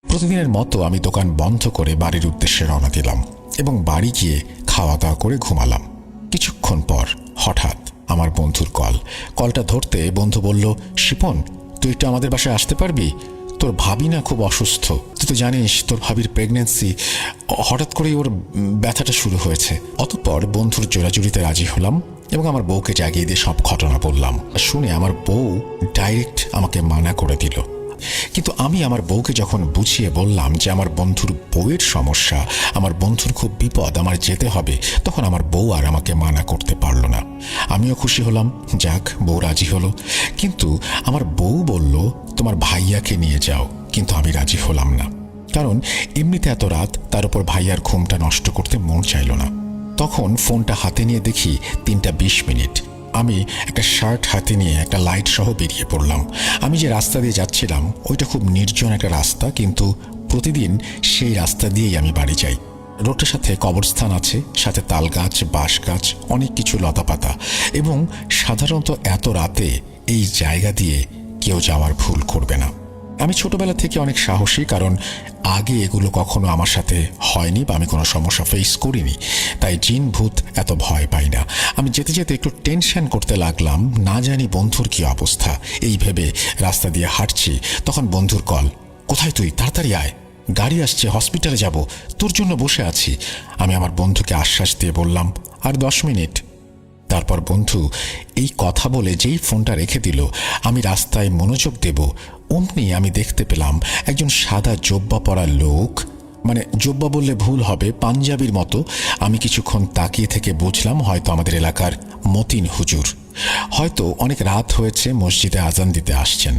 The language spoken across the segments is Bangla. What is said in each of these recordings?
প্রতিদিনের মতো আমি দোকান বন্ধ করে বাড়ির উদ্দেশ্যে রওনা দিলাম এবং বাড়ি গিয়ে খাওয়া দাওয়া করে ঘুমালাম। কিছুক্ষণ পর হঠাৎ আমার বন্ধুর কলটা ধরতে বন্ধু বলল, শিপন, তুই একটু আমাদের বাসায় আসতে পারবি? তোর ভাবি না খুব অসুস্থ, তুই তো জানিস তোর ভাবির প্রেগনেন্সি, হঠাৎ করেই ওর ব্যথাটা শুরু হয়েছে। অতঃপর বন্ধুর জোরাজুরিতে রাজি হলাম এবং আমার বউকে জাগিয়ে দিয়ে সব ঘটনা বললাম। শুনে আমার বউ ডাইরেক্ট আমাকে মানা করে দিল। কিন্তু আমি আমার বউকে যখন বুঝিয়ে বললাম যে আমার বন্ধুর বউয়ের সমস্যা, আমার বন্ধুর খুব বিপদ, আমার যেতে হবে, তখন আমার বউ আর আমাকে মানা করতে পারল না। আমিও খুশি হলাম, যাক বউ রাজি হলো। কিন্তু আমার বউ বলল, তোমার ভাইয়াকে নিয়ে যাও। কিন্তু আমি রাজি হলাম না, কারণ এমনিতে এত রাত, তার উপর ভাইয়ার ঘুমটা নষ্ট করতে মন চাইল না। তখন ফোনটা হাতে নিয়ে দেখি 3:20। আমি একটা শার্ট হাতে নিয়ে একটা লাইট সহ বেরিয়ে পড়লাম। আমি যে রাস্তা দিয়ে যাচ্ছিলাম ওইটা খুব নির্জন একটা রাস্তা, কিন্তু প্রতিদিন সেই রাস্তা দিয়েই আমি বাড়ি যাই। রোডটার সাথে কবরস্থান আছে, সাথে তাল গাছ, বাঁশ গাছ, অনেক কিছু লতাপাতা, এবং সাধারণত এত রাতে এই জায়গা দিয়ে কেউ যাওয়ার ভুল করবে না। আমি ছোটবেলা থেকে অনেক সাহসী, কারণ আগে এগুলো কখনো আমার সাথে হয়নি বা আমি কোনো সমস্যা ফেস করিনি, তাই জিন ভূত এত ভয় পাই না। আমি যেতে যেতে একটু টেনশন করতে লাগলাম, না জানি বন্ধুর কি অবস্থা। এই ভেবে রাস্তা দিয়ে হাঁটছি, তখন বন্ধুর কল, কোথায় তুই? তাড়াতাড়ি আয়, গাড়ি আসছে, হসপিটালে যাব, তোর জন্য বসে আছি। আমি আমার বন্ধুকে আশ্বাস দিয়ে বললাম, আর 10 মিনিট। তারপর বন্ধু এই কথা বলে যেই ফোনটা রেখে দিল, আমি রাস্তায় মনোযোগ দেব, অমনি আমি দেখতে পেলাম একজন সাদা জোব্বা পরা লোক, মানে জোব্বা বললে ভুল হবে, পাঞ্জাবির মতো। আমি কিছুক্ষণ তাকিয়ে থেকে বুঝলাম হয়তো আমাদের এলাকার মতিন হুজুর, হয়তো অনেক রাত হয়েছে, মসজিদে আজান দিতে আসছেন,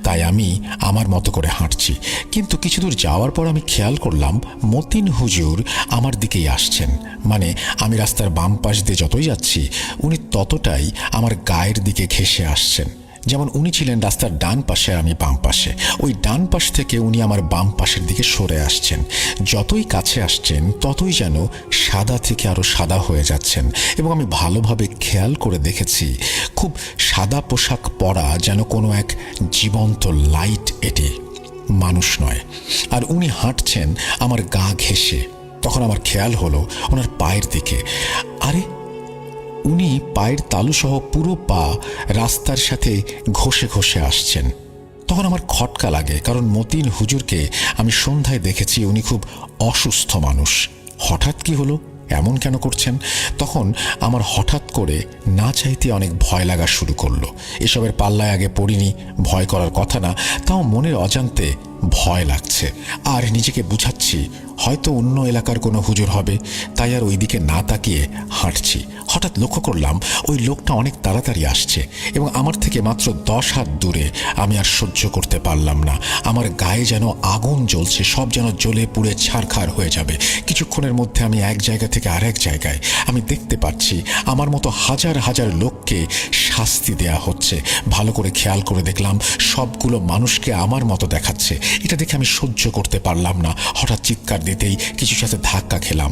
তাই আমি আমার মতো করে হাঁটছি। কিন্তু কিছু দূর যাওয়ার পর আমি খেয়াল করলাম মতিন হুজুর আমার দিকেই আসছেন, মানে আমি রাস্তার বাম পাশ দিয়ে যতই যাচ্ছি উনি ততটাই আমার গায়ের দিকে ঘেঁষে আসছেন। যেমন উনি ছিলেন রাস্তার ডান পাশে, আমি বাম পাশে, ওই ডান পাশ থেকে উনি আমার বাম পাশের দিকে সরে আসছেন। যতই কাছে আসছেন ততই যেন সাদা থেকে আরো সাদা হয়ে যাচ্ছেন, এবং আমি ভালোভাবে খেয়াল করে দেখেছি খুব সাদা পোশাক পরা, যেন কোনো এক জীবন্ত লাইট, এটি মানুষ নয়। আর উনি হাঁটছেন আমার গা ঘেঁষে। তখন আমার খেয়াল হলো ওনার পায়ের দিকে, আরে উনি পায়ের তালুসহ পুরো পা রাস্তার সাথে ঘষে ঘষে আসছেন। তখন আমার খটকা লাগে, কারণ মতিন হুজুরকে আমি সন্ধ্যায় দেখেছি উনি খুব অসুস্থ মানুষ। হঠাৎ কি হলো, এমন কেন করছেন? তখন আমার হঠাৎ করে না চাইতে অনেক ভয় লাগা শুরু করলো। এসবের পাল্লায় আগে পড়িনি, ভয় করার কথা না, তাও মনের অজান্তে ভয় লাগছে। আর নিজেকে বুঝাচ্ছি হয়তো অন্য এলাকার কোনো হুজুর হবে, তাই আর ওই দিকে না তাকিয়ে হাঁটছি। হঠাৎ লক্ষ্য করলাম ওই লোকটা অনেক তাড়াতাড়ি আসছে এবং আমার থেকে মাত্র 10 হাত দূরে। আমি আর সহ্য করতে পারলাম না, আমার গায়ে যেন আগুন জ্বলছে, সব যেন জ্বলে পুড়ে ছারখার হয়ে যাবে। কিছুক্ষণের মধ্যে আমি এক জায়গা থেকে আরেক জায়গায়। আমি দেখতে পাচ্ছি আমার মতো হাজার হাজার লোককে শাস্তি দেয়া হচ্ছে। ভালো করে খেয়াল করে দেখলাম সবগুলো মানুষকে আমার মতো দেখাচ্ছে। এটা দেখে আমি সহ্য করতে পারলাম না, হঠাৎ চিৎকার দিতেই কিছুর সাথে ধাক্কা খেলাম।